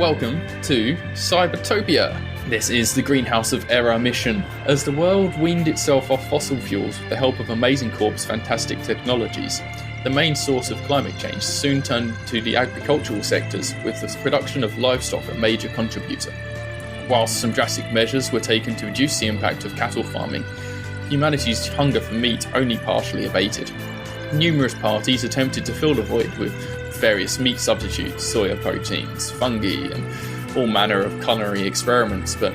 Welcome to Cybertopia. This is the Greenhouse of Error mission. As the world weaned itself off fossil fuels with the help of Amazing Corp's fantastic technologies, the main source of climate change soon turned to the agricultural sectors, with the production of livestock a major contributor. Whilst some drastic measures were taken to reduce the impact of cattle farming, humanity's hunger for meat only partially abated. Numerous parties attempted to fill the void with various meat substitutes, soya proteins, fungi, and all manner of culinary experiments, but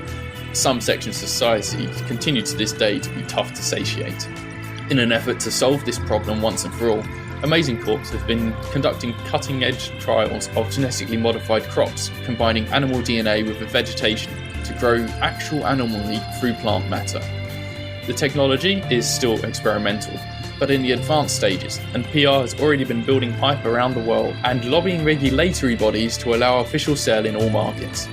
some sections of society continue to this day to be tough to satiate. In an effort to solve this problem once and for all, Amazing Corps have been conducting cutting-edge trials of genetically modified crops, combining animal DNA with vegetation to grow actual animal meat through plant matter. The technology is still experimental, but in the advanced stages, and PR has already been building hype around the world and lobbying regulatory bodies to allow official sale in all markets.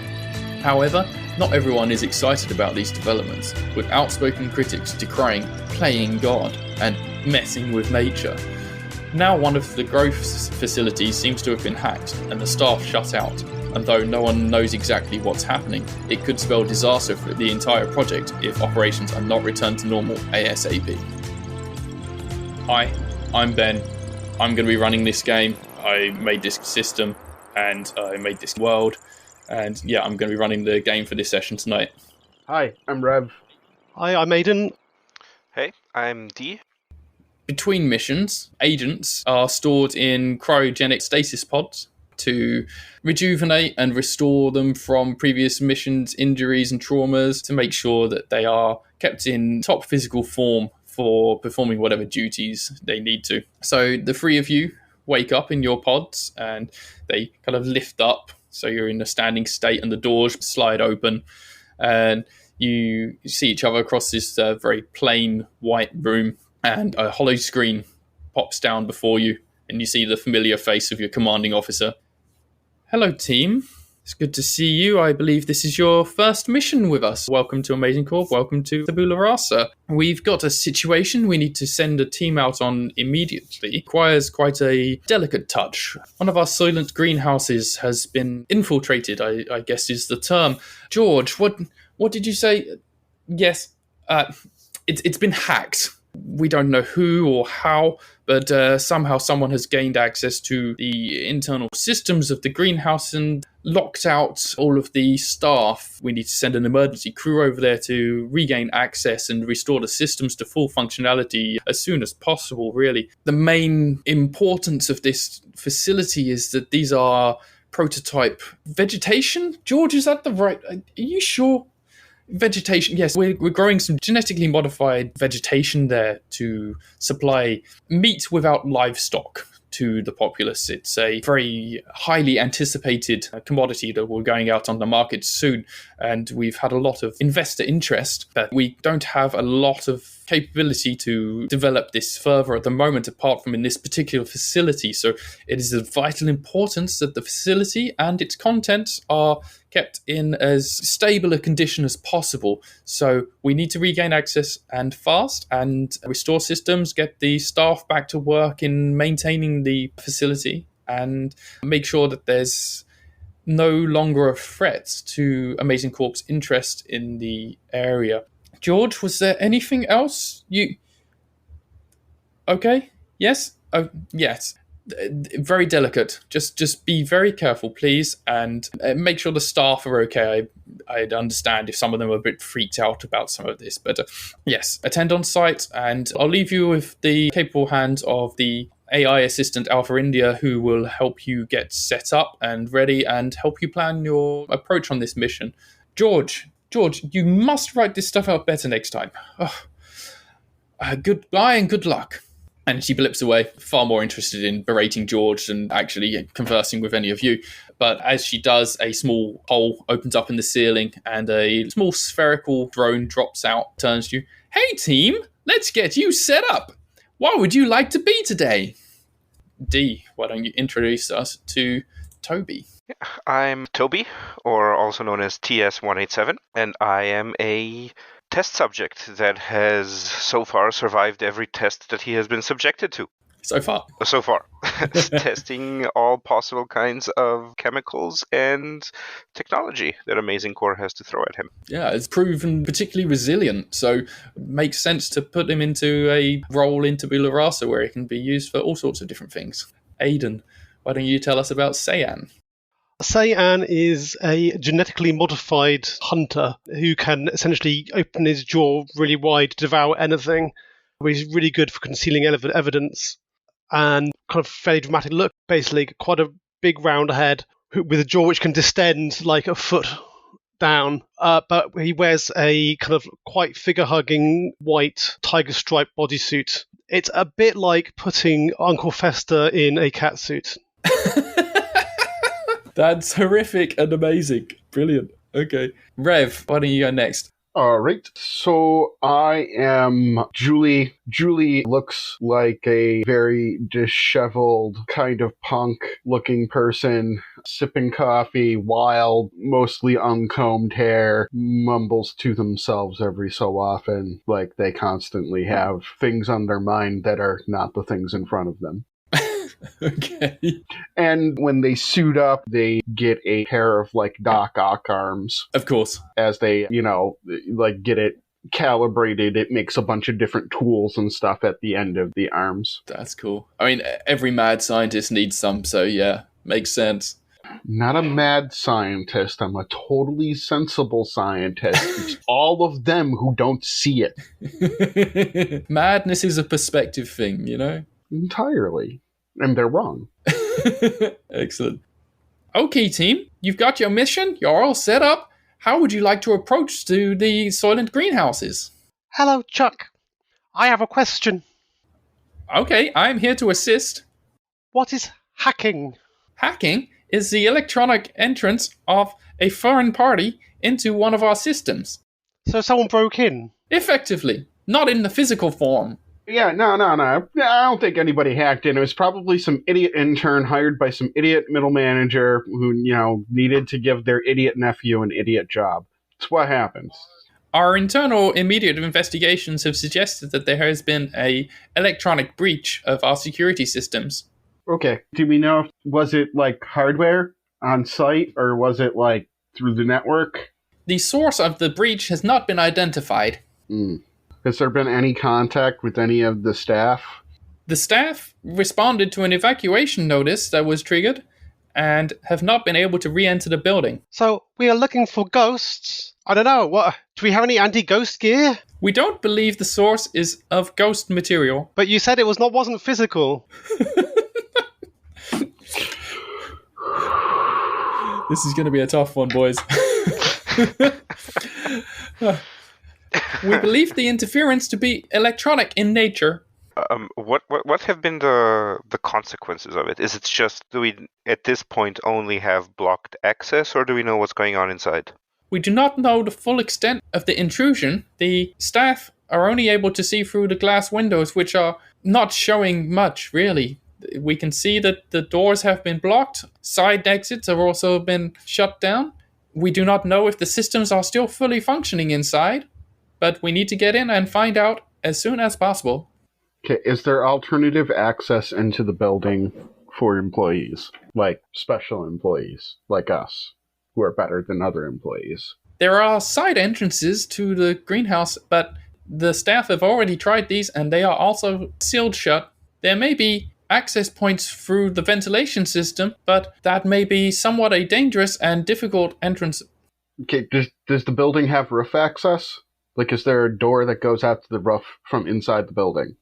However, not everyone is excited about these developments, with outspoken critics decrying playing God and messing with nature. Now one of the growth facilities seems to have been hacked and the staff shut out, and though no one knows exactly what's happening, it could spell disaster for the entire project if operations are not returned to normal ASAP. Hi, I'm Ben. I'm going to be running this game. I made this system and I made this world, and yeah, I'm going to be running the game for this session tonight. Hi, I'm Rev. Hi, I'm Aidan. Hey, I'm D. Between missions, agents are stored in cryogenic stasis pods to rejuvenate and restore them from previous missions, injuries and traumas, to make sure that they are kept in top physical form for performing whatever duties they need to. So the three of you wake up in your pods and they kind of lift up, so you're in a standing state and the doors slide open and you see each other across this very plain white room, and a hollow screen pops down before you and you see the familiar face of your commanding officer. Hello team, it's good to see you. I believe this is your first mission with us. Welcome to Amazing Corp, welcome to Tabula Rasa. We've got a situation we need to send a team out on immediately. Requires quite a delicate touch. One of our silent greenhouses has been infiltrated, I guess is the term. George, what did you say? Yes, it's been hacked. We don't know who or how, but somehow someone has gained access to the internal systems of the greenhouse and locked out all of the staff. We need to send an emergency crew over there to regain access and restore the systems to full functionality as soon as possible, really. The main importance of this facility is that these are prototype vegetation. George, is that the right... Are you sure? Vegetation, yes, we're growing some genetically modified vegetation there to supply meat without livestock to the populace. It's a very highly anticipated commodity that we're going out on the market soon, and we've had a lot of investor interest, but we don't have a lot of capability to develop this further at the moment, apart from in this particular facility. So it is of vital importance that the facility and its contents are kept in as stable a condition as possible. So we need to regain access and fast and restore systems, get the staff back to work in maintaining the facility, and make sure that there's no longer a threat to Amazing Corp's interest in the area. George, was there anything else? You okay? Yes? Oh, yes. Very delicate. Just be very careful, please, and make sure the staff are okay. I'd understand if some of them are a bit freaked out about some of this, but yes, attend on site, and I'll leave you with the capable hands of the AI assistant Alpha India, who will help you get set up and ready and help you plan your approach on this mission. George, you must write this stuff out better next time. Goodbye and good luck. And she blips away, far more interested in berating George than actually conversing with any of you. But as she does, a small hole opens up in the ceiling and a small spherical drone drops out, turns to you. Hey team, let's get you set up. What would you like to be today? D, why don't you introduce us to Toby? I'm Toby, or also known as TS187, and I am a test subject that has so far survived every test that he has been subjected to. So far. So far. testing all possible kinds of chemicals and technology that Amazing Core has to throw at him. Yeah, it's proven particularly resilient, so it makes sense to put him into a role in Tabula Rasa where it can be used for all sorts of different things. Aidan, why don't you tell us about Cyan? Cyan is a genetically modified hunter who can essentially open his jaw really wide to devour anything. He's really good for concealing evidence and kind of fairly dramatic look, basically quite a big round head with a jaw which can distend like a foot down. But he wears a kind of quite figure-hugging white tiger stripe bodysuit. It's a bit like putting Uncle Fester in a catsuit. That's horrific and amazing. Brilliant. Okay. Rev, why don't you go next? All right. So I am Julie. Julie looks like a very disheveled kind of punk-looking person, sipping coffee, wild, mostly uncombed hair, mumbles to themselves every so often, like they constantly have things on their mind that are not the things in front of them. Okay. And when they suit up, they get a pair of, like, Doc Ock arms. Of course. As they, get it calibrated, it makes a bunch of different tools and stuff at the end of the arms. That's cool. I mean, every mad scientist needs some, so yeah, makes sense. Not a mad scientist. I'm a totally sensible scientist. It's all of them who don't see it. Madness is a perspective thing, you know? Entirely. And they're wrong. Excellent. Okay, team, you've got your mission. You're all set up. How would you like to approach to the Soylent greenhouses? Hello, Chuck. I have a question. Okay, I'm here to assist. What is hacking? Hacking is the electronic entrance of a foreign party into one of our systems. So someone broke in? Effectively, not in the physical form. Yeah, no. I don't think anybody hacked in. It was probably some idiot intern hired by some idiot middle manager who, needed to give their idiot nephew an idiot job. It's what happens. Our internal immediate investigations have suggested that there has been a electronic breach of our security systems. Okay. Do we know was it like hardware on site or was it like through the network? The source of the breach has not been identified. Has there been any contact with any of the staff? The staff responded to an evacuation notice that was triggered and have not been able to re-enter the building. So we are looking for ghosts? I don't know. What? Do we have any anti-ghost gear? We don't believe the source is of ghost material. But you said it wasn't physical. This is going to be a tough one, boys. We believe the interference to be electronic in nature. What have been the consequences of it? Is it just, do we at this point only have blocked access, or do we know what's going on inside? We do not know the full extent of the intrusion. The staff are only able to see through the glass windows, which are not showing much, really. We can see that the doors have been blocked. Side exits have also been shut down. We do not know if the systems are still fully functioning inside, but we need to get in and find out as soon as possible. Okay, is there alternative access into the building for employees, like special employees like us, who are better than other employees? There are side entrances to the greenhouse, but the staff have already tried these and they are also sealed shut. There may be access points through the ventilation system, but that may be somewhat a dangerous and difficult entrance. Okay, does the building have roof access? Like, is there a door that goes out to the roof from inside the building?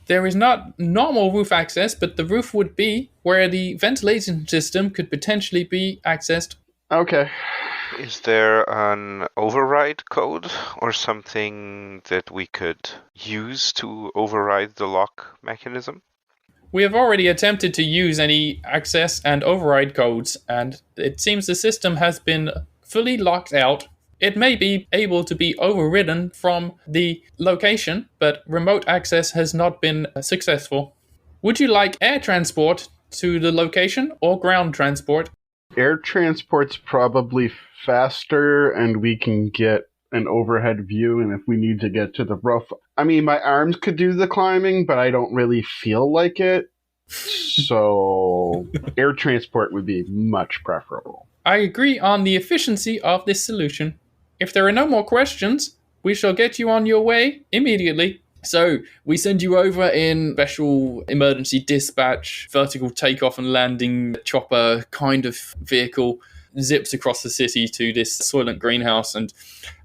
There is not normal roof access, but the roof would be where the ventilation system could potentially be accessed. Okay. Is there an override code or something that we could use to override the lock mechanism? We have already attempted to use any access and override codes, and it seems the system has been fully locked out. It may be able to be overridden from the location, but remote access has not been successful. Would you like air transport to the location or ground transport? Air transport's probably faster, and we can get an overhead view, and if we need to get to the roof... I mean, my arms could do the climbing, but I don't really feel like it. So air transport would be much preferable. I agree on the efficiency of this solution. If there are no more questions, we shall get you on your way immediately. So we send you over in special emergency dispatch, vertical takeoff and landing chopper kind of vehicle, zips across the city to this Soylent greenhouse. And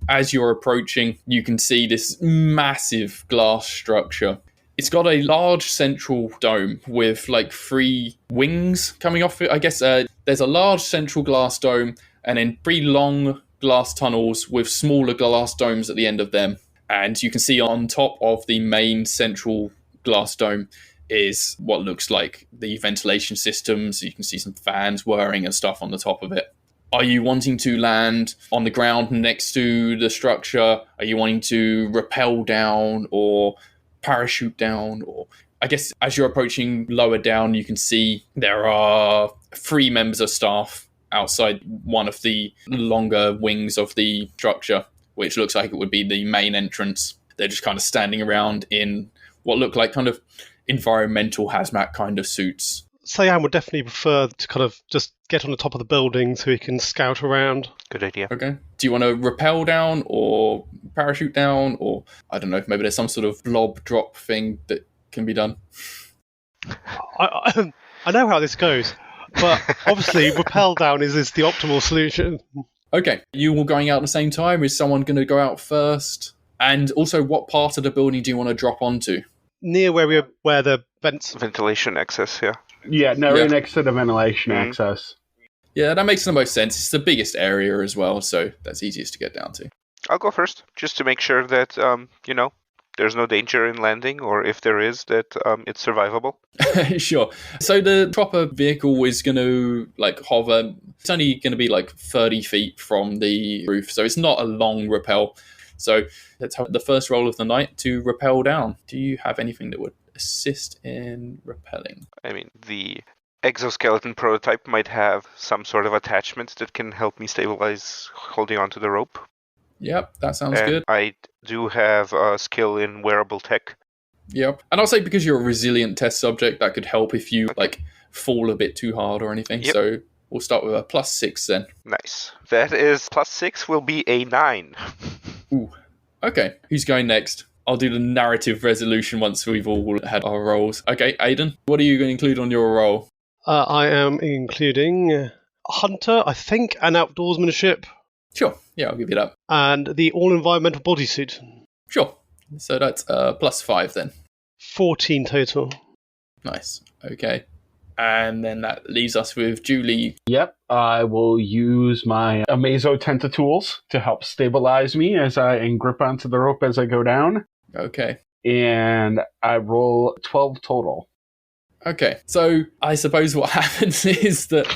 as you're approaching, you can see this massive glass structure. It's got a large central dome with like 3 wings coming off it. I guess there's a large central glass dome and then 3 long glass tunnels with smaller glass domes at the end of them. And you can see on top of the main central glass dome is what looks like the ventilation systems. You can see some fans whirring and stuff on the top of it. Are you wanting to land on the ground next to the structure? Are you wanting to rappel down or parachute down? Or I guess as you're approaching lower down, you can see there are 3 members of staff outside one of the longer wings of the structure, which looks like it would be the main entrance. They're just kind of standing around in what look like kind of environmental hazmat kind of suits. Cyan would definitely prefer to kind of just get on the top of the building so he can scout around. Good idea. Okay. Do you want to rappel down or parachute down, or I don't know, maybe there's some sort of blob drop thing that can be done? I know how this goes, but obviously rappel down is the optimal solution. Okay. You all going out at the same time? Is someone going to go out first? And also, what part of the building do you want to drop onto? Near where the vents... Ventilation access, yeah. Yeah, right next to the ventilation access. Yeah, that makes the most sense. It's the biggest area as well, so that's easiest to get down to. I'll go first, just to make sure that, there's no danger in landing, or if there is, that it's survivable. Sure. So the chopper vehicle is going to hover. It's only going to be 30 feet from the roof, so it's not a long rappel. So let's have the first roll of the night to rappel down. Do you have anything that would assist in rappelling? I mean, the exoskeleton prototype might have some sort of attachment that can help me stabilize holding onto the rope. Yep, that sounds good. I do have a skill in wearable tech. Yep. And I'll say because you're a resilient test subject, that could help if you fall a bit too hard or anything. Yep. So we'll start with a +6 then. Nice. That is +6 will be a 9. Ooh. Okay. Who's going next? I'll do the narrative resolution once we've all had our rolls. Okay, Aidan, what are you going to include on your roll? I am including Hunter, I think, and outdoorsmanship. Sure. Yeah, I'll give you that. And the all-environmental bodysuit. Sure. So that's +5 then. 14 total. Nice. Okay. And then that leaves us with Julie. Yep, I will use my Amazo Tentatools to help stabilize me and grip onto the rope as I go down. Okay. And I roll 12 total. Okay. So I suppose what happens is that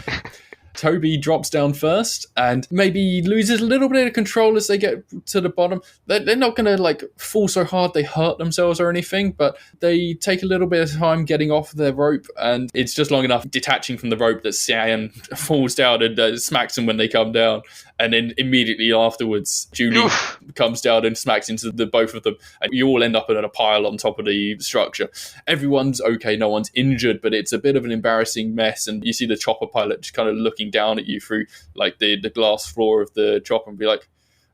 Toby drops down first and maybe loses a little bit of control as they get to the bottom. They're not going to fall so hard they hurt themselves or anything, but they take a little bit of time getting off their rope, and it's just long enough detaching from the rope that Cyan falls down and smacks them when they come down. And then immediately afterwards, Julie comes down and smacks into the both of them, and you all end up in a pile on top of the structure. Everyone's okay, no one's injured, but it's a bit of an embarrassing mess, and you see the chopper pilot just kind of looking down at you through the glass floor of the chopper and be like,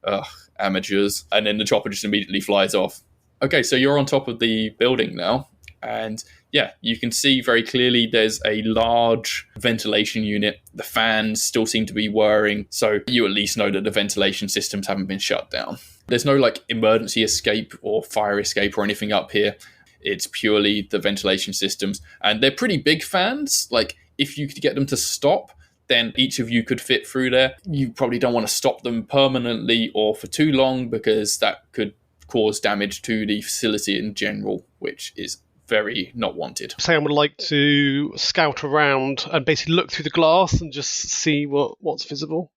ugh, amateurs. And then the chopper just immediately flies off. Okay, so you're on top of the building now, and yeah, you can see very clearly there's a large ventilation unit. The fans still seem to be whirring, so you at least know that the ventilation systems haven't been shut down. There's no emergency escape or fire escape or anything up here. It's purely the ventilation systems, and they're pretty big fans. If you could get them to stop, then each of you could fit through there. You probably don't want to stop them permanently or for too long, because that could cause damage to the facility in general, which is very not wanted. Sam would like to scout around and basically look through the glass and just see what's visible.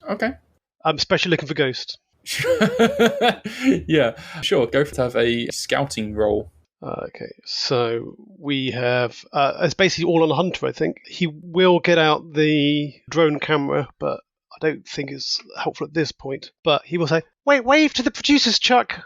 Okay. I'm especially looking for ghosts. Yeah, sure. Go for to have a scouting roll. Okay, so we have... it's basically all on Hunter, I think. He will get out the drone camera, but I don't think it's helpful at this point. But he will say, wave to the producers, Chuck!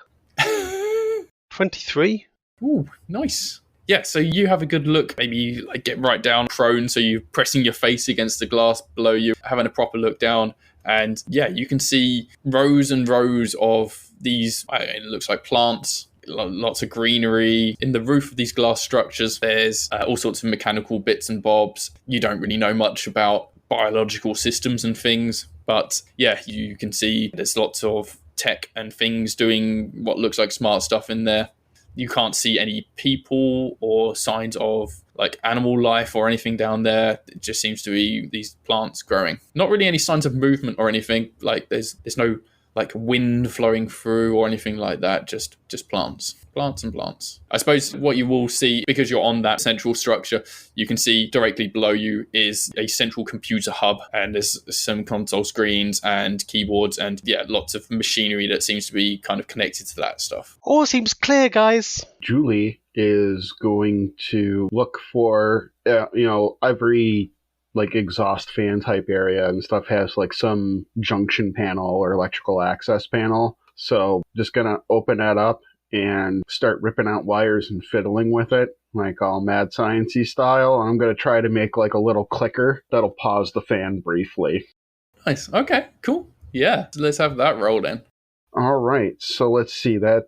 23? Ooh, nice. Yeah, so you have a good look. Maybe you like get right down prone, so you're pressing your face against the glass below you, having a proper look down. And yeah, you can see rows and rows of these, it looks like plants, lots of greenery. In the roof of these glass structures, there's all sorts of mechanical bits and bobs. You don't really know much about biological systems and things, but yeah, you can see there's lots of tech and things doing what looks like smart stuff in there. You can't see any people or signs of like animal life or anything down there. It just seems to be these plants growing. Not really any signs of movement or anything. Like there's no like wind flowing through or anything like that. Just plants and plants. I suppose what you will see, because you're on that central structure, you can see directly below you is a central computer hub, and there's some console screens and keyboards and yeah, lots of machinery that seems to be kind of connected to that stuff. All seems clear, guys. Julie is going to look for, every like exhaust fan type area and stuff has like some junction panel or electrical access panel. So just gonna open that up and start ripping out wires and fiddling with it, like all mad science-y style. I'm gonna try to make like a little clicker that'll pause the fan briefly. Nice. Okay, cool. Yeah, let's have that roll then. All right, so let's see. That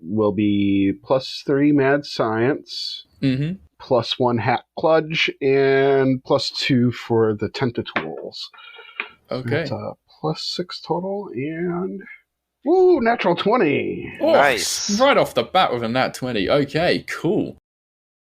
will be +3 mad science. Mm-hmm. +1 hack kludge, and +2 for the tentatools. Okay. That's +6 total, and woo, natural 20. Oh, Nice. Right off the bat with a nat 20. Okay, cool.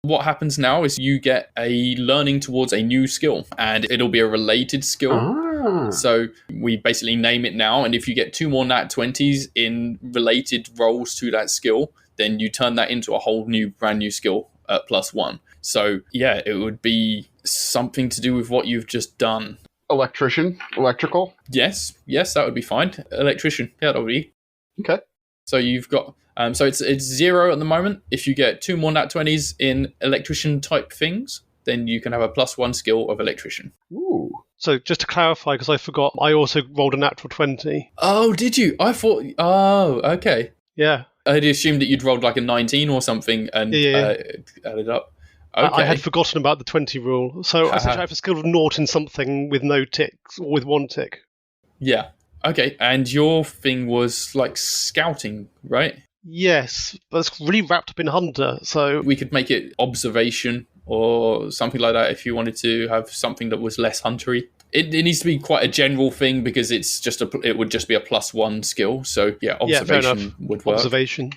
What happens now is you get a learning towards a new skill, and it'll be a related skill. Ah. So we basically name it now, and if you get 2 more nat 20s in related roles to that skill, then you turn that into a whole new, brand new skill at +1. So yeah, it would be something to do with what you've just done. Electrical. Yes, that would be fine. Electrician, yeah, that would be. Okay. So you've got, so it's 0 at the moment. If you get 2 more nat 20s in electrician type things, then you can have a +1 skill of electrician. Ooh. So just to clarify, because I forgot, I also rolled a natural 20. Oh, did you? I thought, oh, okay. Yeah. I'd assumed that you'd rolled like a 19 or something and added up. Okay. I had forgotten about the 20 rule. So essentially I have a skill of 0 in something with no ticks, or with 1 tick. Yeah. Okay. And your thing was like scouting, right? Yes, but it's really wrapped up in Hunter, so... We could make it observation or something like that if you wanted to have something that was less huntery. It needs to be quite a general thing because it would just be a +1 skill. So yeah, observation would work. Observation.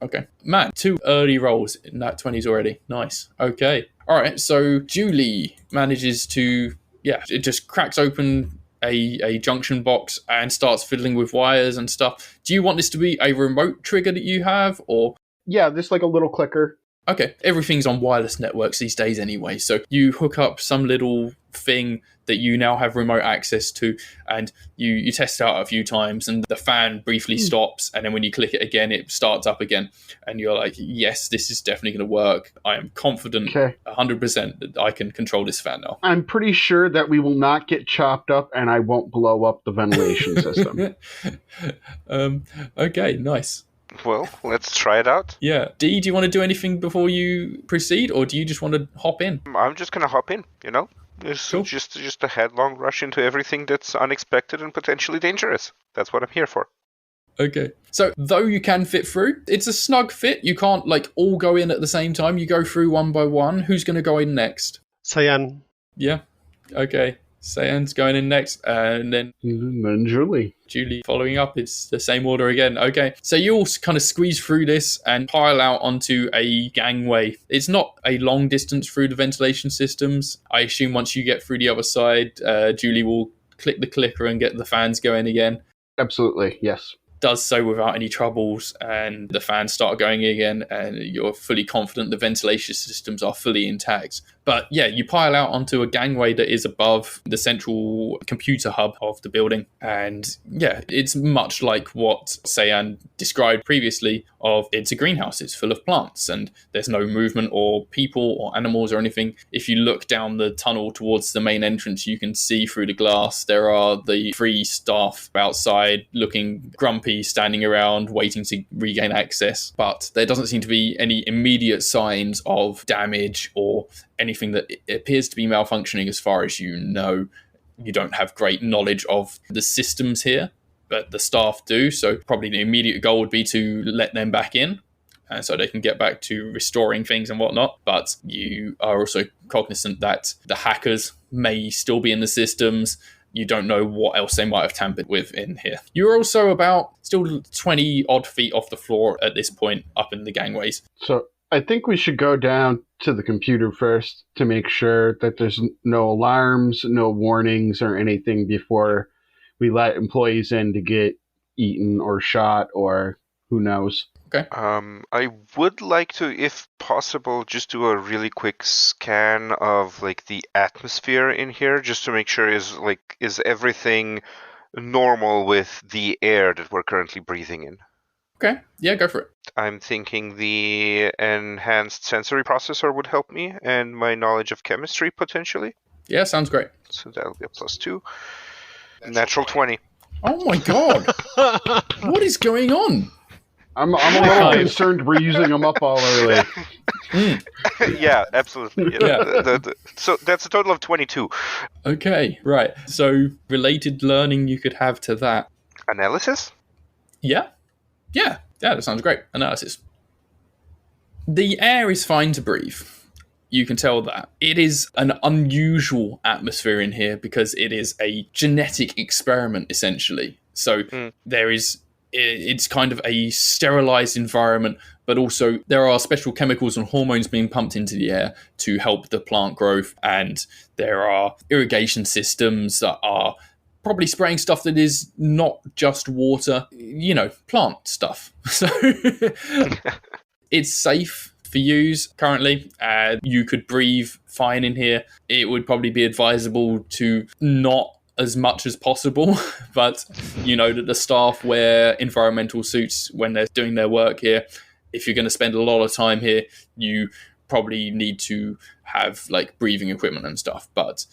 Okay. Man, 2 early rolls in that 20s already. Nice. Okay. All right. So Julie manages to, it just cracks open a junction box and starts fiddling with wires and stuff. Do you want this to be a remote trigger that you have, or? Yeah, just like a little clicker. Okay. Everything's on wireless networks these days anyway. So you hook up some little thing that you now have remote access to, and you test it out a few times, and the fan briefly stops, and then when you click it again, it starts up again, and you're like, yes, this is definitely going to work. I am confident 100% that I can control this fan now. I'm pretty sure that we will not get chopped up, and I won't blow up the ventilation system. Okay, nice. Well, let's try it out. Yeah. Dee, do you want to do anything before you proceed, or do you just want to hop in? I'm just going to hop in, It's Cool. just a headlong rush into everything that's unexpected and potentially dangerous. That's what I'm here for. Okay. So, though you can fit through, it's a snug fit. You can't, all go in at the same time. You go through one by one. Who's going to go in next? Cyan. Yeah. Okay. Sayan's going in next, and then Julie following up. It's the same order again. Okay, so you all kind of squeeze through this and pile out onto a gangway. It's not a long distance through the ventilation systems. I assume once you get through the other side, Julie will click the clicker and get the fans going again. Absolutely, yes. Does so without any troubles, and the fans start going again, and you're fully confident the ventilation systems are fully intact. But yeah, you pile out onto a gangway that is above the central computer hub of the building. And yeah, it's much like what Sayan described previously of it's a greenhouse. It's full of plants and there's no movement or people or animals or anything. If you look down the tunnel towards the main entrance, you can see through the glass there are the 3 staff outside looking grumpy, standing around waiting to regain access. But there doesn't seem to be any immediate signs of damage or anything that appears to be malfunctioning as far as you know. You don't have great knowledge of the systems here, but the staff do. So probably the immediate goal would be to let them back in so they can get back to restoring things and whatnot. But you are also cognizant that the hackers may still be in the systems. You don't know what else they might have tampered with in here. You're also about still 20 odd feet off the floor at this point up in the gangways. So I think we should go down to the computer first to make sure that there's no alarms, no warnings or anything before we let employees in to get eaten or shot or who knows. Okay. I would like to, if possible, just do a really quick scan of like the atmosphere in here, just to make sure is everything normal with the air that we're currently breathing in. Okay, yeah, go for it. I'm thinking the enhanced sensory processor would help me, and my knowledge of chemistry potentially. Yeah, sounds great. So that'll be a +2. Natural 20. Oh my god! What is going on? I'm a little concerned we're using them up all early. Yeah, absolutely. Yeah. So that's a total of 22. Okay, right. So related learning you could have to that. Analysis? Yeah, that sounds great. Analysis. The air is fine to breathe. You can tell that. It is an unusual atmosphere in here because it is a genetic experiment, essentially. So it's kind of a sterilized environment, but also there are special chemicals and hormones being pumped into the air to help the plant growth. And there are irrigation systems that are probably spraying stuff that is not just water, plant stuff. So it's safe for use currently. You could breathe fine in here. It would probably be advisable to not as much as possible, but you know that the staff wear environmental suits when they're doing their work here. If you're going to spend a lot of time here, you probably need to have like breathing equipment and stuff. But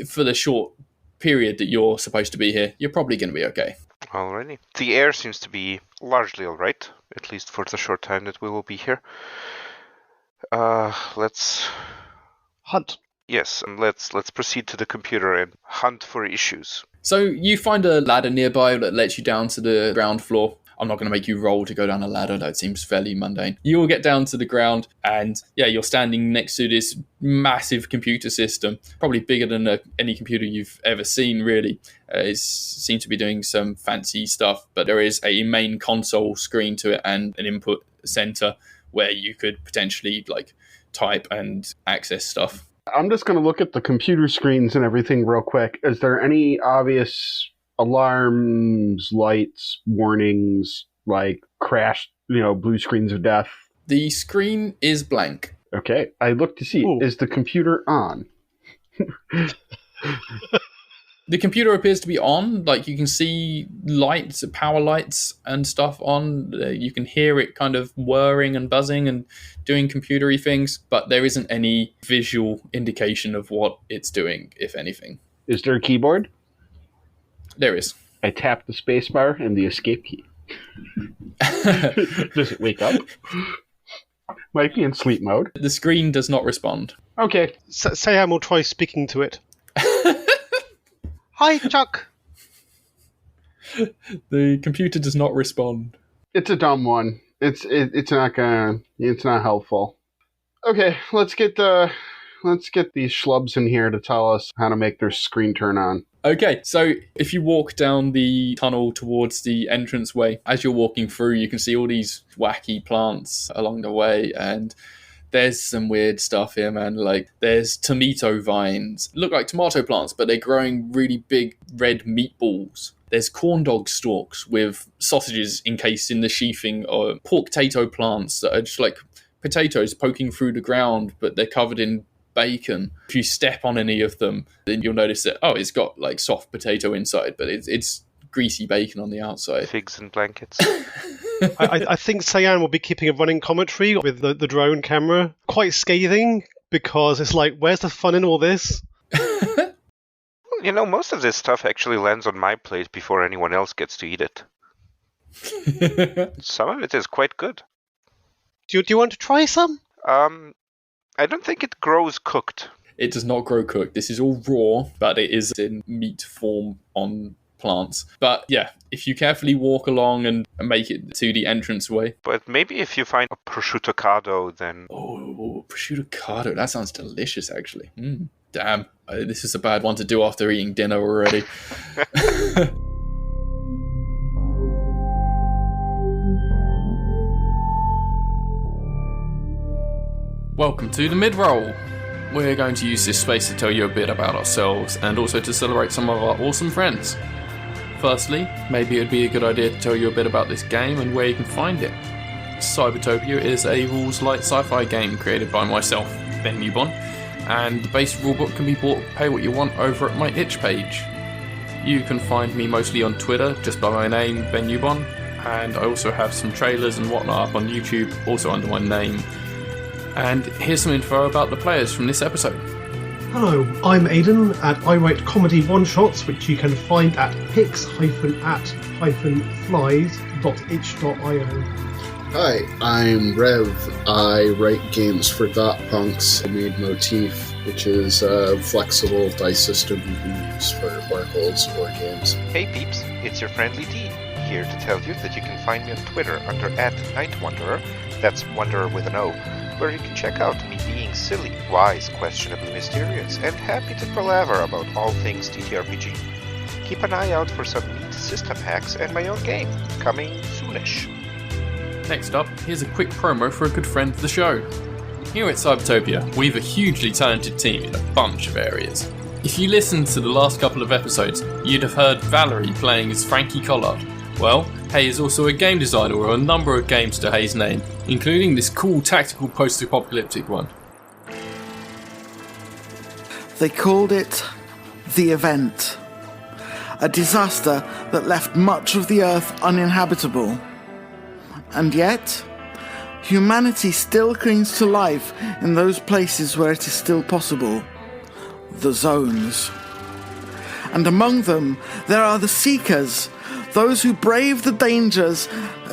for the short period that you're supposed to be here, you're probably going to be okay. Alrighty. The air seems to be largely alright, at least for the short time that we will be here. Let's hunt. Yes, and let's proceed to the computer and hunt for issues. So you find a ladder nearby that lets you down to the ground floor. I'm not going to make you roll to go down a ladder. That seems fairly mundane. You will get down to the ground and you're standing next to this massive computer system, probably bigger than any computer you've ever seen, really. It seems to be doing some fancy stuff, but there is a main console screen to it and an input center where you could potentially type and access stuff. I'm just going to look at the computer screens and everything real quick. Is there any obvious alarms, lights, warnings, like crash, blue screens of death? The screen is blank. Okay. I look to see, is the computer on? The computer appears to be on. You can see lights, power lights and stuff on. You can hear it kind of whirring and buzzing and doing computery things, but there isn't any visual indication of what it's doing, if anything. Is there a keyboard? There is. I tap the spacebar and the escape key. Does it wake up? Might be in sleep mode. The screen does not respond. Okay. Sayam will try speaking to it. Hi, Chuck. The computer does not respond. It's a dumb one. It's not helpful. Okay, let's get these schlubs in here to tell us how to make their screen turn on. Okay, so if you walk down the tunnel towards the entranceway, as you're walking through, you can see all these wacky plants along the way, and there's some weird stuff here, man. There's tomato vines. Look like tomato plants, but they're growing really big red meatballs. There's corn dog stalks with sausages encased in the sheathing, or pork tato plants that are just like potatoes poking through the ground, but they're covered in bacon. If you step on any of them, then you'll notice that, oh, it's got like soft potato inside, but it's greasy bacon on the outside. Figs and blankets. I think Cyan will be keeping a running commentary with the drone camera. Quite scathing, because it's like, where's the fun in all this? Most of this stuff actually lands on my plate before anyone else gets to eat it. Some of it is quite good. Do you want to try some? I don't think it grows cooked. It does not grow cooked. This is all raw, but it is in meat form on plants. But yeah, if you carefully walk along and make it to the entranceway. But maybe if you find a prosciutto cardo, then... Oh, prosciutto cardo. That sounds delicious, actually. Damn, this is a bad one to do after eating dinner already. Welcome to the mid-roll. We're going to use this space to tell you a bit about ourselves and also to celebrate some of our awesome friends. Firstly, maybe it'd be a good idea to tell you a bit about this game and where you can find it. Cybertopia is a rules-lite sci-fi game created by myself, Ben Newbon, and the base rulebook can be bought pay what you want over at my itch page. You can find me mostly on Twitter, just by my name, Ben Newbon, and I also have some trailers and whatnot up on YouTube, also under my name. And here's some info about the players from this episode. Hello, I'm Aidan, and I write comedy one-shots, which you can find at pix-at-flies.itch.io. Hi, I'm Rev. I write games for Punks. I made Motif, which is a flexible dice system you can use for oracles or games. Hey peeps, it's your friendly D, here to tell you that you can find me on Twitter under @NightWanderer, that's Wanderer with an O, where you can check out me being silly, wise, questionably mysterious, and happy to palaver about all things TTRPG. Keep an eye out for some neat system hacks and my own game, coming soonish. Next up, here's a quick promo for a good friend of the show. Here at Cybertopia, we've a hugely talented team in a bunch of areas. If you listened to the last couple of episodes, you'd have heard Valery playing as Frankie Collard. Well, Hay is also a game designer with a number of games to Hay's name, including this cool tactical post-apocalyptic one. They called it The Event, a disaster that left much of the Earth uninhabitable. And yet, humanity still clings to life in those places where it is still possible, the zones. And among them, there are the Seekers, those who brave the dangers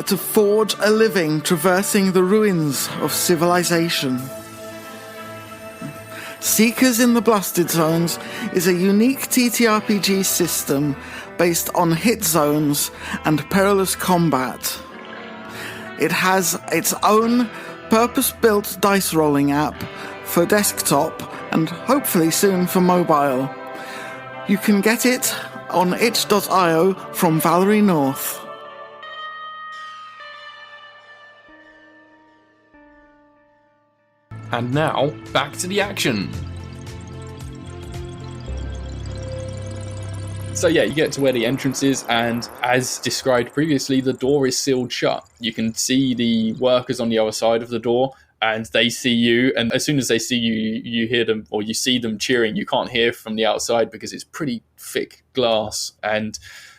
to forge a living traversing the ruins of civilization. Seekers in the Blasted Zones is a unique TTRPG system based on hit zones and perilous combat. It has its own purpose-built dice rolling app for desktop and hopefully soon for mobile. You can get it on itch.io from Valery North. And now, back to the action. So yeah, you get to where the entrance is, and as described previously, the door is sealed shut. You can see the workers on the other side of the door, and they see you, and as soon as they see you, you hear them, or you see them cheering. You can't hear from the outside because it's pretty thick glass, and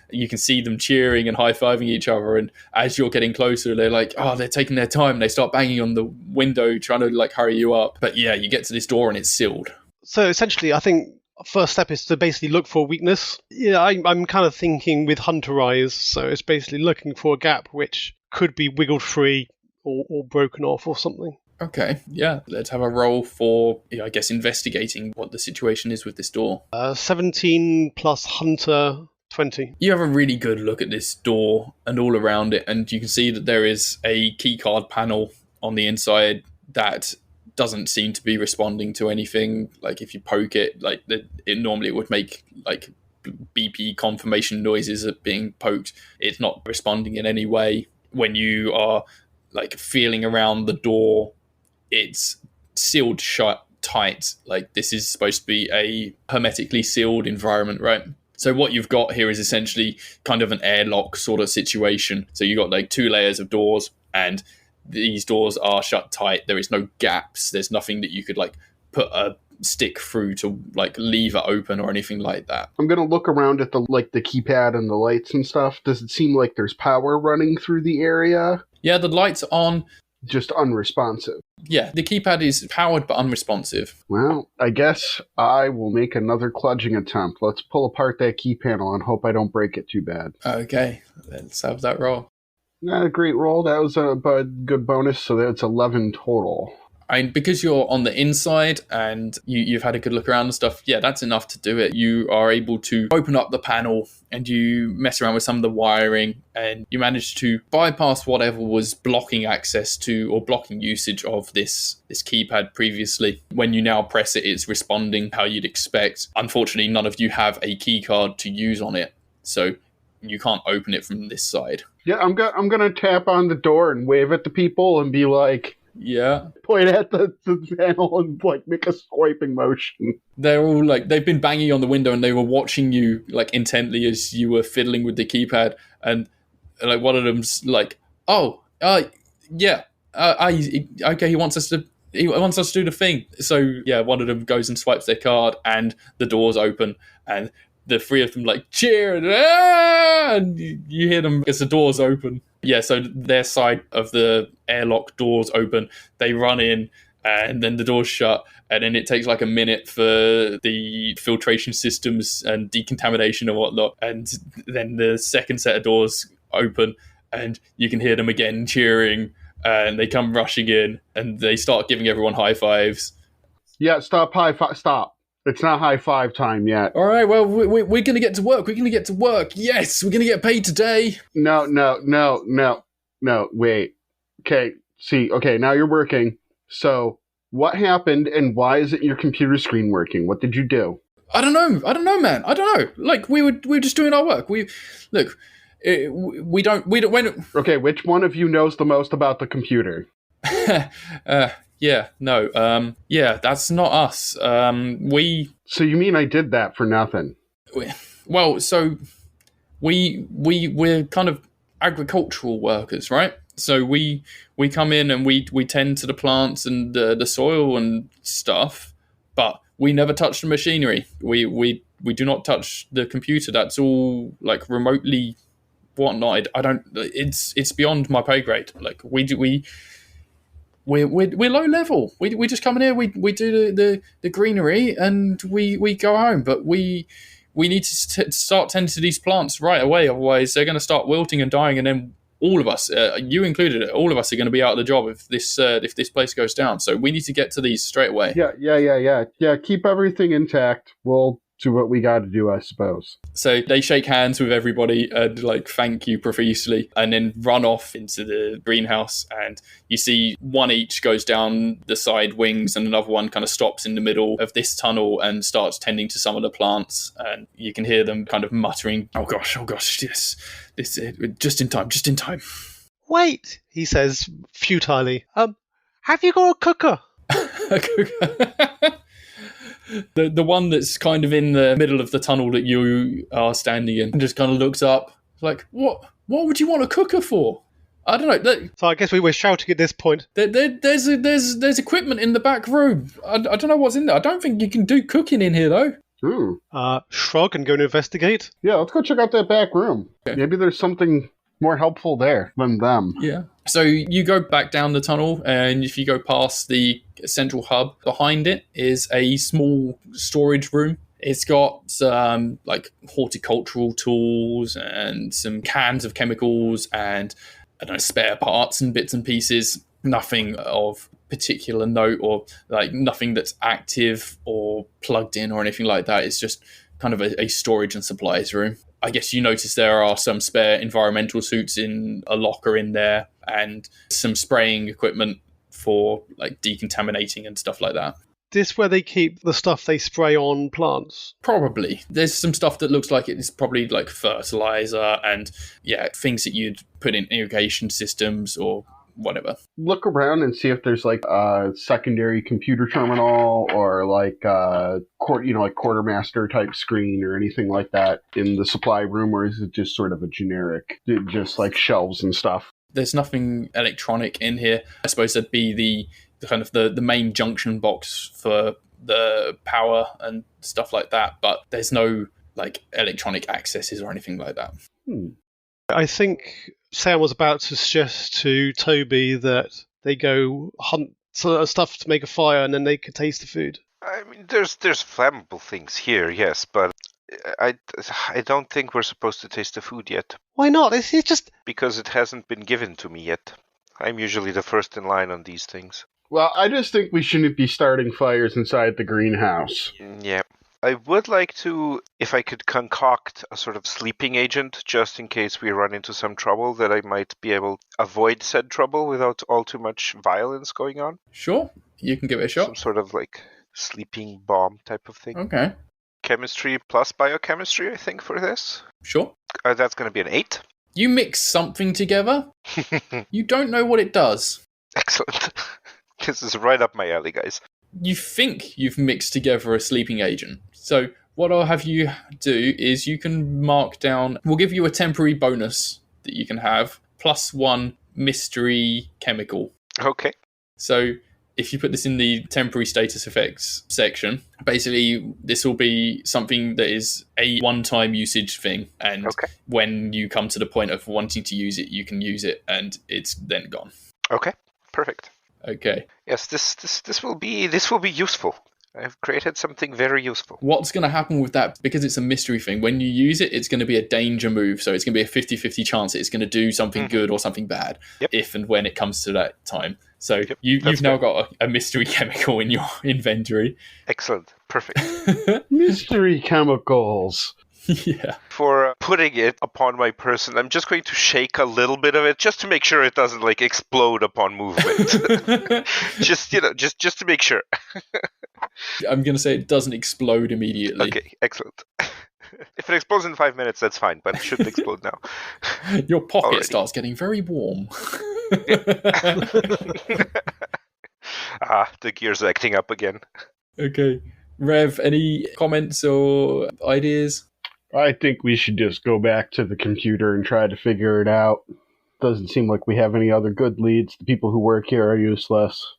you can see them cheering and high-fiving each other, and as you're getting closer, they're like, oh, they're taking their time. They start banging on the window, trying to like hurry you up. But yeah, you get to this door and it's sealed. So essentially, I think first step is to basically look for a weakness. Yeah, I'm kind of thinking with Hunter Eyes, so it's basically looking for a gap which could be wiggled free or broken off or something. Okay, yeah, let's have a roll for, I guess, investigating what the situation is with this door. 17 plus Hunter, 20. You have a really good look at this door and all around it, and you can see that there is a keycard panel on the inside that doesn't seem to be responding to anything. Like if you poke it, like it normally would make like BP confirmation noises of being poked. It's not responding in any way. When you are like feeling around the door, it's sealed shut tight. Like this is supposed to be a hermetically sealed environment, right? So what you've got here is essentially kind of an airlock sort of situation. So you've got like 2 layers of doors, and these doors are shut tight. There is no gaps. There's nothing that you could like put a stick through to like leave it open or anything like that. I'm gonna look around at the keypad and the lights and stuff. Does it seem like there's power running through the area? Yeah, the lights are on. Just unresponsive. Yeah, the keypad is powered but unresponsive. Well, I guess I will make another kludging attempt. Let's pull apart that key panel and hope I don't break it too bad. Okay, let's have that roll. Not a great roll. That was a good bonus, so that's 11 total. And because you're on the inside and you've had a good look around and stuff, yeah, that's enough to do it. You are able to open up the panel and you mess around with some of the wiring and you manage to bypass whatever was blocking access to or blocking usage of this keypad previously. When you now press it, it's responding how you'd expect. Unfortunately, none of you have a key card to use on it, so you can't open it from this side. Yeah, I'm gonna tap on the door and wave at the people and be like, yeah. Point at the panel and like make a swiping motion. They're all like, they've been banging on the window and they were watching you like intently as you were fiddling with the keypad. And like one of them's like, okay, he wants us to do the thing. So yeah, one of them goes and swipes their card and the doors open and the three of them like cheer and you hear them as the doors open. Yeah, so their side of the airlock doors open, they run in and then the doors shut and then it takes like a minute for the filtration systems and decontamination and whatnot, and then the second set of doors open and you can hear them again cheering and they come rushing in and they start giving everyone high fives. Yeah, stop. It's not high five time yet. All right, well, we're going to get to work. We're going to get to work. Yes, we're going to get paid today. No, wait. Okay, now you're working. So, what happened and why isn't your computer screen working? What did you do? I don't know, man. I don't know. Like, we were just doing our work. We don't. Okay, which one of you knows the most about the computer? Yeah, that's not us. So you mean I did that for nothing? Well, so we're kind of agricultural workers, right? So we come in and we tend to the plants and the soil and stuff, but we never touch the machinery. We do not touch the computer. That's all like remotely whatnot. I don't. It's beyond my pay grade. Like We're low level. We just come in here. We do the greenery and we go home. But we need to start tending to these plants right away. Otherwise, they're going to start wilting and dying, and then all of us, you included, all of us are going to be out of the job if this place goes down. So we need to get to these straight away. Yeah. Keep everything intact. We'll do what we got to do, I suppose. So they shake hands with everybody and like thank you profusely and then run off into the greenhouse, and you see one each goes down the side wings and another one kind of stops in the middle of this tunnel and starts tending to some of the plants, and you can hear them kind of muttering, oh gosh, yes, this just in time. Wait, he says futilely. Have you got a cooker? A cooker? The one that's kind of in the middle of the tunnel that you are standing in and just kind of looks up like, what would you want a cooker for? I don't know. So I guess we were shouting at this point. There's equipment in the back room. I don't know what's in there. I don't think you can do cooking in here though. Shrug and go and investigate. Yeah, let's go check out that back room. Okay. Maybe there's something more helpful there than them. Yeah. So you go back down the tunnel, and if you go past the central hub, behind it is a small storage room. It's got some like horticultural tools and some cans of chemicals and I don't know, spare parts and bits and pieces. Nothing of particular note or like nothing that's active or plugged in or anything like that. It's just kind of a storage and supplies room. I guess you notice there are some spare environmental suits in a locker in there and some spraying equipment for like decontaminating and stuff like that. This where they keep the stuff they spray on plants? Probably. There's some stuff that looks like it's probably like fertilizer and things that you'd put in irrigation systems or whatever. Look around and see if there's like a secondary computer terminal or like quartermaster type screen or anything like that in the supply room, or is it just sort of a generic, just like shelves and stuff? There's nothing electronic in here. I suppose that'd be the kind of the main junction box for the power and stuff like that, but there's no like electronic accesses or anything like that. I think Sam was about to suggest to Toby that they go hunt stuff to make a fire and then they could taste the food. I mean, there's flammable things here, yes, but I don't think we're supposed to taste the food yet. Why not? It's just... Because it hasn't been given to me yet. I'm usually the first in line on these things. Well, I just think we shouldn't be starting fires inside the greenhouse. Yeah. I would like to, if I could concoct a sort of sleeping agent, just in case we run into some trouble, that I might be able to avoid said trouble without all too much violence going on. Sure, you can give it a shot. Some sort of like sleeping bomb type of thing. Okay. Chemistry plus biochemistry, I think, for this. Sure. That's going to be an 8. You mix something together. You don't know what it does. Excellent. This is right up my alley, guys. You think you've mixed together a sleeping agent. So what I'll have you do is you can mark down, we'll give you a temporary bonus that you can have, +1 mystery chemical. Okay. So if you put this in the temporary status effects section, basically this will be something that is a one-time usage thing. And when you come to the point of wanting to use it, you can use it and it's then gone. Okay, perfect. Okay. Yes, this will be useful. I've created something very useful. What's going to happen with that, because it's a mystery thing, when you use it, it's going to be a danger move. So it's going to be a 50-50 chance it's going to do something good or something bad if and when it comes to that time. So you've now got a mystery chemical in your inventory. Excellent. Perfect. Mystery chemicals. Yeah. For putting it upon my person, I'm just going to shake a little bit of it just to make sure it doesn't like explode upon movement. just to make sure. I'm going to say it doesn't explode immediately. Okay, excellent. If it explodes in 5 minutes, that's fine, but it shouldn't explode now. Your pocket starts getting very warm. The gears are acting up again. Okay. Rev, any comments or ideas? I think we should just go back to the computer and try to figure it out. Doesn't seem like we have any other good leads. The people who work here are useless.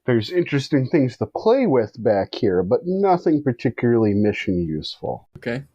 There's interesting things to play with back here, but nothing particularly mission useful. Okay.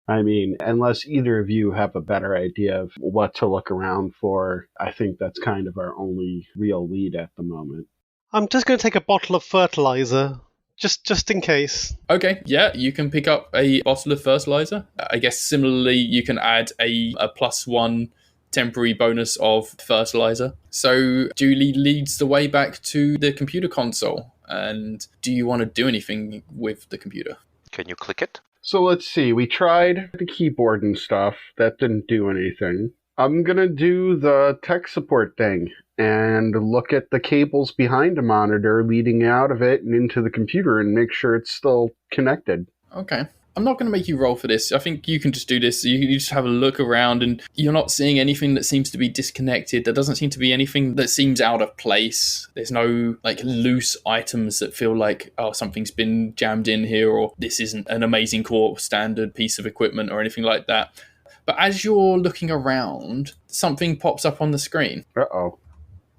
I mean, unless either of you have a better idea of what to look around for, I think that's kind of our only real lead at the moment. I'm just going to take a bottle of fertilizer. Just in case. Okay, yeah, you can pick up a bottle of fertilizer. I guess similarly, you can add a +1 temporary bonus of fertilizer. So Julie leads the way back to the computer console. And do you want to do anything with the computer? Can you click it? So let's see. We tried the keyboard and stuff. That didn't do anything. I'm going to do the tech support thing and look at the cables behind the monitor leading out of it and into the computer and make sure it's still connected. Okay. I'm not going to make you roll for this. I think you can just do this. You just have a look around and you're not seeing anything that seems to be disconnected. There doesn't seem to be anything that seems out of place. There's no like loose items that feel like, oh, something's been jammed in here or this isn't an Amazing Core standard piece of equipment or anything like that. But as you're looking around, something pops up on the screen. Uh-oh.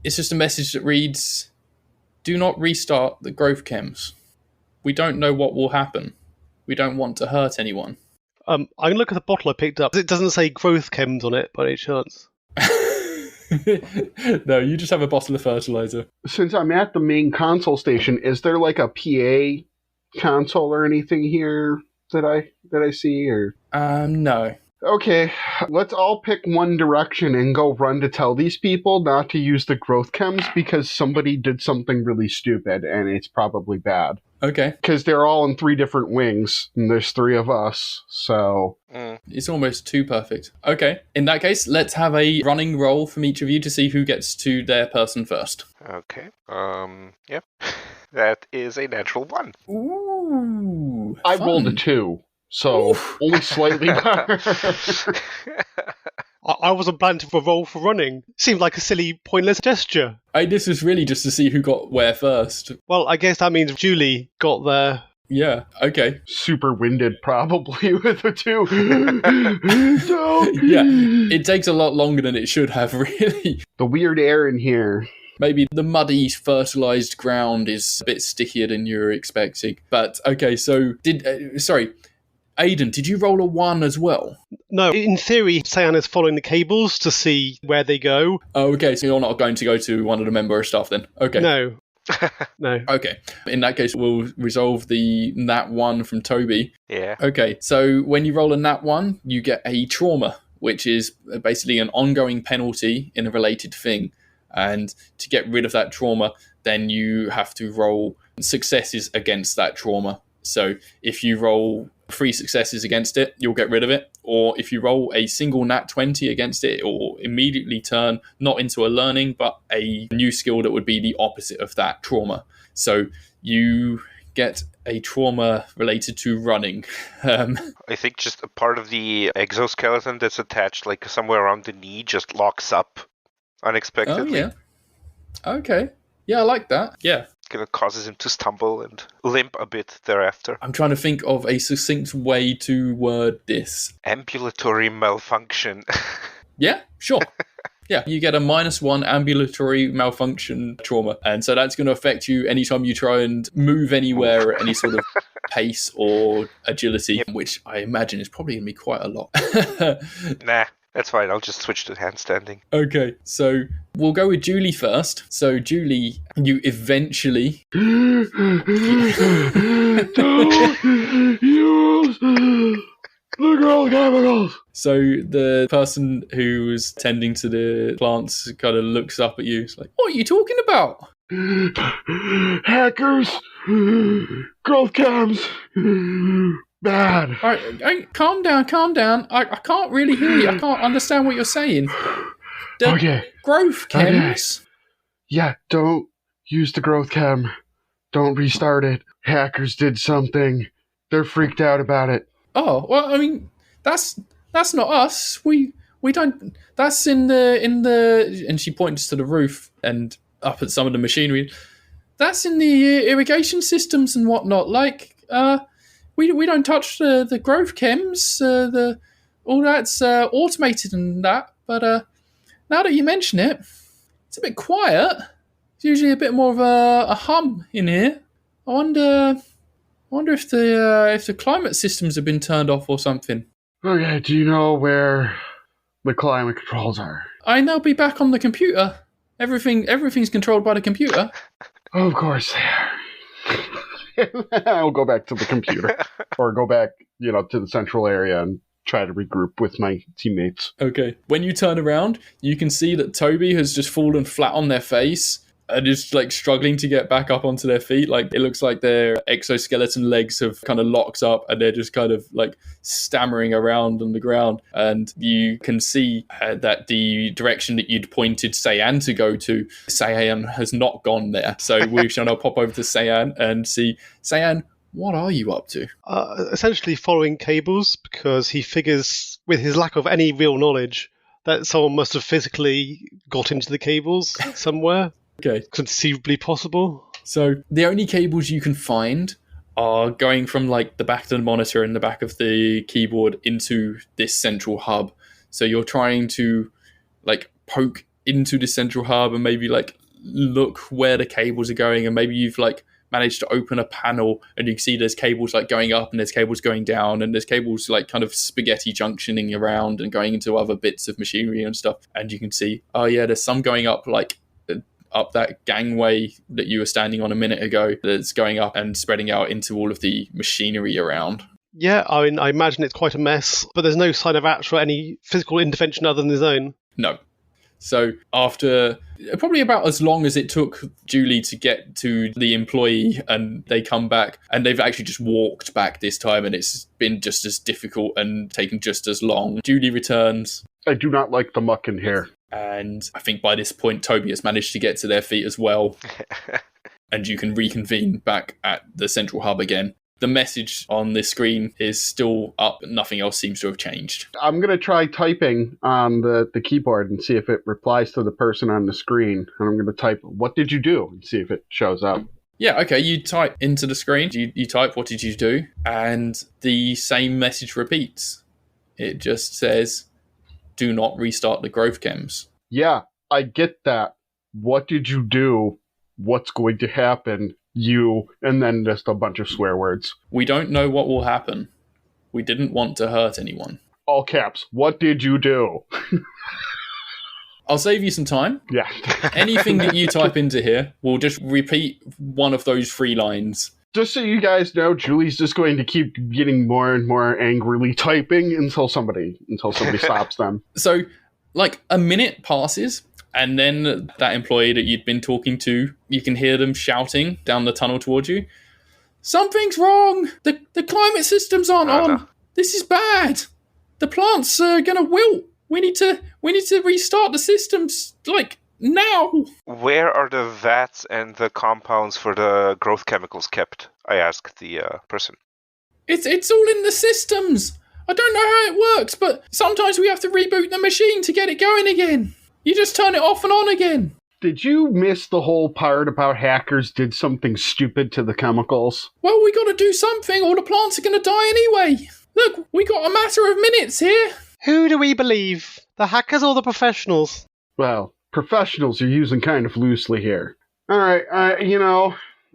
It's just a message that reads, "Do not restart the growth chems. We don't know what will happen. We don't want to hurt anyone." I'm going to look at the bottle I picked up. It doesn't say growth chems on it by any chance. No, you just have a bottle of fertilizer. Since I'm at the main console station, is there like a PA console or anything here that I see? Or No. Okay, let's all pick one direction and go run to tell these people not to use the growth chems because somebody did something really stupid and it's probably bad. Okay. Because they're all in 3 different wings and there's 3 of us, so... It's almost too perfect. Okay, in that case, let's have a running roll from each of you to see who gets to their person first. Okay. Yep. That is a natural 1. Ooh. I rolled a 2. So, only slightly better. I wasn't planning to roll for running. Seemed like a silly, pointless gesture. This was really just to see who got where first. Well, I guess that means Julie got there. Yeah, okay. Super winded, probably, with a 2. Yeah, it takes a lot longer than it should have, really. The weird air in here. Maybe the muddy, fertilized ground is a bit stickier than you were expecting. But okay, so sorry, Aidan, did you roll a 1 as well? No, in theory, Cyan is following the cables to see where they go. Oh, okay, so you're not going to go to one of the member staff then? Okay. No. No. Okay. In that case, we'll resolve the nat 1 from Toby. Yeah. Okay, so when you roll a nat 1, you get a trauma, which is basically an ongoing penalty in a related thing. And to get rid of that trauma, then you have to roll successes against that trauma. So if you roll 3 successes against it, you'll get rid of it. Or if you roll a single nat 20 against it, it will immediately turn not into a learning, but a new skill that would be the opposite of that trauma. So you get a trauma related to running. I think just a part of the exoskeleton that's attached like somewhere around the knee just locks up unexpectedly. Oh, yeah. Okay. Yeah, I like that. Yeah. Kind of causes him to stumble and limp a bit thereafter. I'm trying to think of a succinct way to word this. Ambulatory malfunction. Yeah, sure. Yeah, you get a -1 ambulatory malfunction trauma. And so that's going to affect you anytime you try and move anywhere at any sort of pace or agility, which I imagine is probably going to be quite a lot. Nah, that's fine. I'll just switch to handstanding. Okay, so we'll go with Julie first. So, Julie, you eventually... Don't use the growth chemicals! So the person who was tending to the plants kind of looks up at you. It's like, what are you talking about? Hackers! Growth chems! Bad. All right, calm down. I can't really hear you. I can't understand what you're saying. Okay. Growth chems? Yeah, don't use the growth chem. Don't restart it. Hackers did something. They're freaked out about it. Oh, well, I mean, that's not us. We don't. That's in the. And she points to the roof and up at some of the machinery. That's in the irrigation systems and whatnot. Like, we don't touch the growth chems. All that's automated and that. But now that you mention it, it's a bit quiet. It's usually a bit more of a hum in here. I wonder if the climate systems have been turned off or something. Okay, do you know where the climate controls are? I now be back on the computer. Everything's controlled by the computer. Of course they are. I'll go back to the computer. Or go back, to the central area and try to regroup with my teammates. Okay. When you turn around, you can see that Toby has just fallen flat on their face and is like struggling to get back up onto their feet. Like it looks like their exoskeleton legs have kind of locked up and they're just kind of like stammering around on the ground. And you can see that the direction that you'd pointed Cyan to go to, Cyan has not gone there. So we shall now pop over to Cyan and see, Cyan, what are you up to? Essentially following cables, because he figures, with his lack of any real knowledge, that someone must have physically got into the cables somewhere. Okay. Conceivably possible. So the only cables you can find are going from like the back of the monitor and the back of the keyboard into this central hub. So you're trying to like poke into the central hub and maybe like look where the cables are going, and maybe you've like managed to open a panel and you can see there's cables like going up and there's cables going down and there's cables like kind of spaghetti junctioning around and going into other bits of machinery and stuff. And you can see, oh yeah, there's some going up like up that gangway that you were standing on a minute ago that's going up and spreading out into all of the machinery around. Yeah, I mean, I imagine it's quite a mess, but there's no sign of actual any physical intervention other than his own. No. So after probably about as long as it took Julie to get to the employee and they come back, and they've actually just walked back this time and it's been just as difficult and taken just as long. Julie returns. I do not like the muck in here. And I think by this point, Toby has managed to get to their feet as well. And you can reconvene back at the central hub again. The message on this screen is still up. Nothing else seems to have changed. I'm going to try typing on the keyboard and see if it replies to the person on the screen. And I'm going to type, "What did you do?" and see if it shows up. Yeah, okay, you type into the screen. You type, "What did you do?" And the same message repeats. It just says, "Do not restart the growth chems." Yeah, I get that. What did you do? What's going to happen? You, and then just a bunch of swear words. We don't know what will happen. We didn't want to hurt anyone. All caps. What did you do? I'll save you some time. Yeah. Anything that you type into here, we'll just repeat one of those 3 lines. Just so you guys know, Julie's just going to keep getting more and more angrily typing until somebody stops them. So, like, a minute passes, and then that employee that you'd been talking to, you can hear them shouting down the tunnel towards you. Something's wrong! The climate system's aren't on! No. This is bad! The plants are gonna wilt! We need to restart the systems, like, now! Where are the vats and the compounds for the growth chemicals kept? I asked the person. It's all in the systems! I don't know how it works, but sometimes we have to reboot the machine to get it going again. You just turn it off and on again. Did you miss the whole part about hackers did something stupid to the chemicals? Well, we gotta do something, or the plants are gonna die anyway. Look, we got a matter of minutes here. Who do we believe? The hackers or the professionals? Well, professionals are using kind of loosely here. Alright,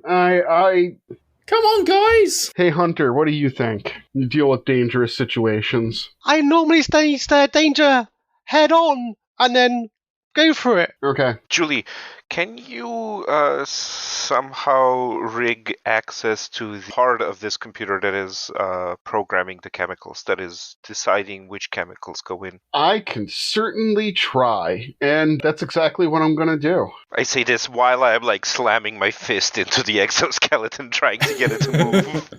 Come on, guys. Hey, Hunter, what do you think? You deal with dangerous situations. I normally stare danger head on and then go for it. Okay. Julie, can you somehow rig access to the part of this computer that is programming the chemicals, that is deciding which chemicals go in? I can certainly try, and that's exactly what I'm gonna do. I say this while I'm like slamming my fist into the exoskeleton trying to get it to move.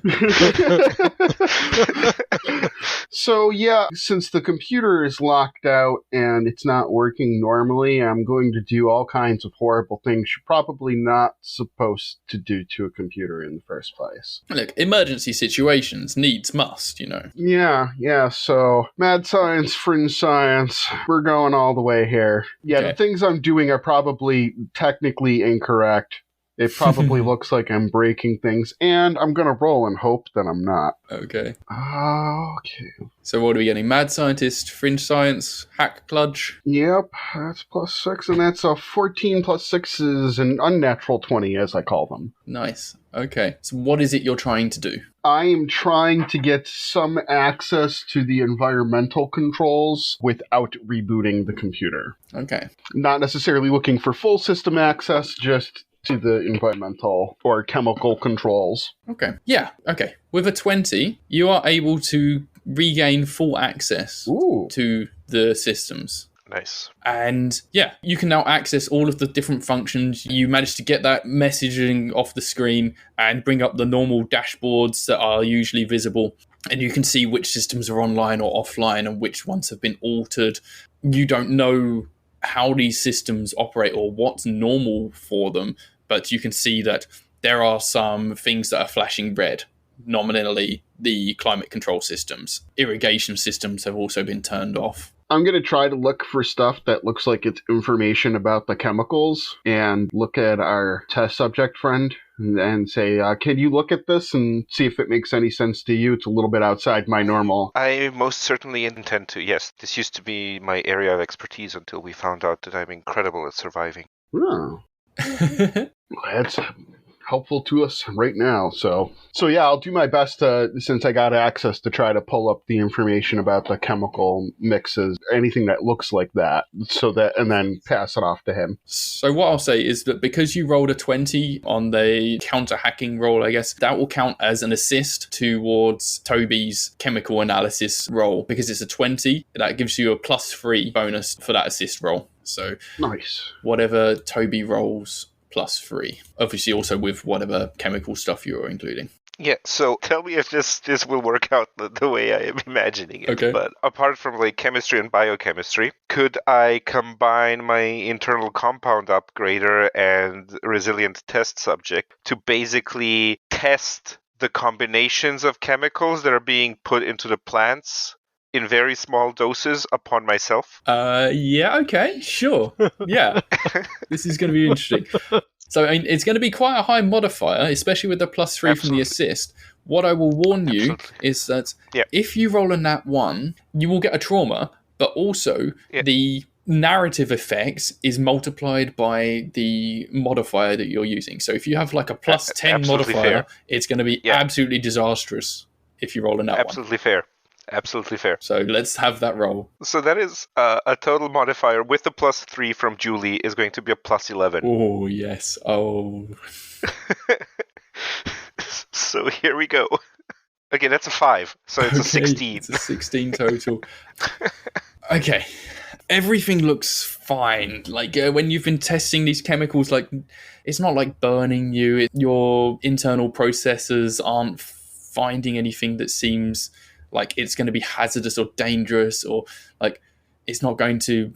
So yeah, since the computer is locked out and it's not working normally, I'm going to do all kinds of horrible things you're probably not supposed to do to a computer in the first place. Look, emergency situations, needs must, Yeah, so mad science, fringe science, we're going all the way here. Yeah, Okay. The things I'm doing are probably technically incorrect. It probably looks like I'm breaking things, and I'm gonna roll and hope that I'm not. Okay. Okay. So what are we getting? Mad scientist, fringe science, hack kludge? Yep, that's +6, and that's a 14 plus 6 is an unnatural 20, as I call them. Nice. Okay. So what is it you're trying to do? I am trying to get some access to the environmental controls without rebooting the computer. Okay. Not necessarily looking for full system access, just to the environmental or chemical controls. Okay. Yeah. Okay. With a 20, you are able to regain full access Ooh. to the systems. Nice. And yeah, you can now access all of the different functions. You managed to get that messaging off the screen and bring up the normal dashboards that are usually visible. And you can see which systems are online or offline and which ones have been altered. You don't know how these systems operate or what's normal for them, but you can see that there are some things that are flashing red. Nominally, the climate control systems. Irrigation systems have also been turned off. I'm going to try to look for stuff that looks like it's information about the chemicals and look at our test subject friend and say, can you look at this and see if it makes any sense to you? It's a little bit outside my normal. I most certainly intend to, yes. This used to be my area of expertise until we found out that I'm incredible at surviving. Oh. That's helpful to us right now. So yeah, I'll do my best to, since I got access, to try to pull up the information about the chemical mixes, anything that looks like that, so that, and then pass it off to him. So what I'll say is that because you rolled a 20 on the counter-hacking roll, I guess, that will count as an assist towards Toby's chemical analysis roll. Because it's a 20, that gives you a +3 bonus for that assist roll. So Nice. whatever Toby rolls, +3. Obviously also with whatever chemical stuff you're including. Yeah, so tell me if this will work out the way I am imagining it. Okay. But apart from like chemistry and biochemistry, could I combine my internal compound upgrader and resilient test subject to basically test the combinations of chemicals that are being put into the plants in very small doses upon myself? Yeah, okay, sure. Yeah. This is going to be interesting. So I mean, it's going to be quite a high modifier, especially with the +3 from the assist. What I will warn you is that if you roll a nat 1, you will get a trauma, but also the narrative effects is multiplied by the modifier that you're using. So if you have like a plus 10 absolutely modifier, fair. it's going to be absolutely disastrous if you roll a nat Absolutely fair. Absolutely fair. So let's have that roll. So that is a total modifier with the plus 3 from Julie is going to be a plus 11. Oh, yes. Oh. So here we go. Okay, that's a 5. So it's a 16. It's a 16 total. Okay. Everything looks fine. Like when you've been testing these chemicals, like it's not like burning you. Your internal processors aren't finding anything that seems like it's going to be hazardous or dangerous, or like it's not going to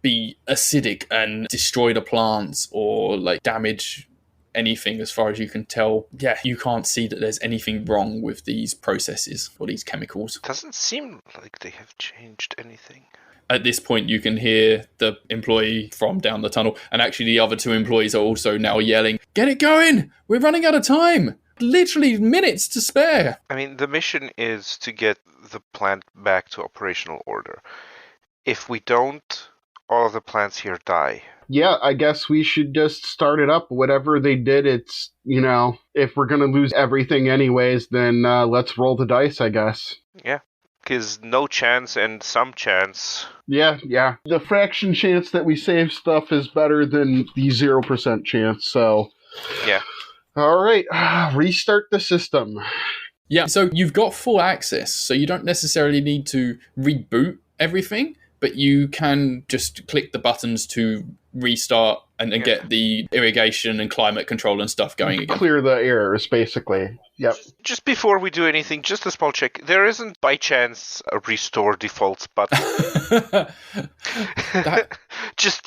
be acidic and destroy the plants or like damage anything as far as you can tell. Yeah, you can't see that there's anything wrong with these processes or these chemicals. Doesn't seem like they have changed anything. At this point, you can hear the employee from down the tunnel, and actually the other 2 employees are also now yelling, "Get it going! We're running out of time! Literally minutes to spare!" I mean, the mission is to get the plant back to operational order. If we don't, all of the plants here die. Yeah, I guess we should just start it up. Whatever they did, it's, if we're going to lose everything anyways, then let's roll the dice, I guess. Yeah, because no chance and some chance. Yeah. The fraction chance that we save stuff is better than the 0% chance, so... Yeah. All right, restart the system. Yeah, so you've got full access, so you don't necessarily need to reboot everything, but you can just click the buttons to restart and get the irrigation and climate control and stuff going again. Clear the errors, basically. Yep. Just before we do anything, just a small check. There isn't, by chance, a restore defaults button. just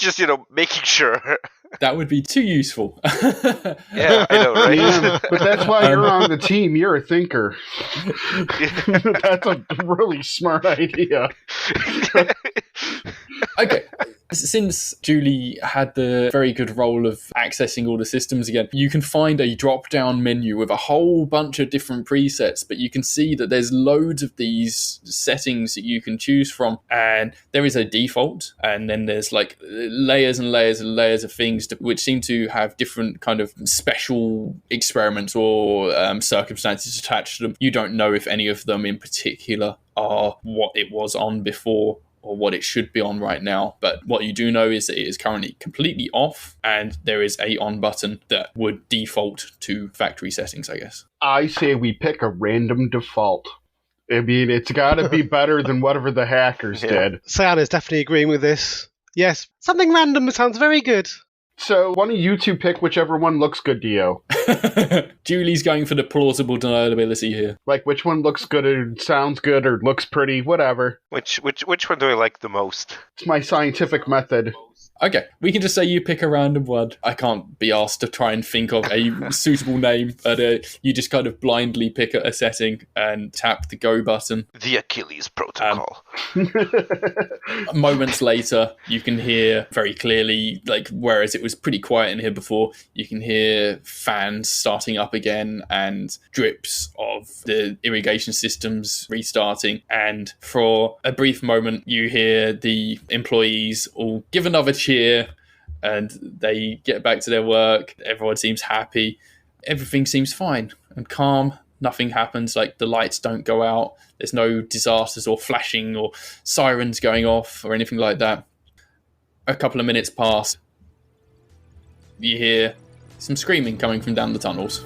making sure. That would be too useful. Yeah, I know, right? Yeah, but that's why you're on the team. You're a thinker. That's a really smart idea. Okay. Since Julie had the very good role of accessing all the systems again, you can find a drop-down menu with a whole bunch of different presets, but you can see that there's loads of these settings that you can choose from, and there is a default, and then there's like layers and layers and layers of things which seem to have different kind of special experiments or circumstances attached to them. You don't know if any of them in particular are what it was on before or what it should be on right now. But what you do know is that it is currently completely off, and there is a on button that would default to factory settings, I guess. I say we pick a random default. I mean, it's got to be better than whatever the hackers did. Cyan is definitely agreeing with this. Yes, something random sounds very good. So, why don't you two pick whichever one looks good to you? Julie's going for the plausible deniability here. Like, which one looks good or sounds good or looks pretty, whatever. Which one do I like the most? It's my scientific method. Okay, we can just say you pick a random one. I can't be asked to try and think of a suitable name, but you just kind of blindly pick a setting and tap the go button. The Achilles protocol. Moments later, you can hear very clearly, like whereas it was pretty quiet in here before, you can hear fans starting up again and drips of the irrigation systems restarting. And for a brief moment, you hear the employees all give another cheer and they get back to their work. Everyone seems happy. Everything seems fine and calm. Nothing happens, like the lights don't go out. There's no disasters or flashing or sirens going off or anything like that. A couple of minutes pass. You hear some screaming coming from down the tunnels.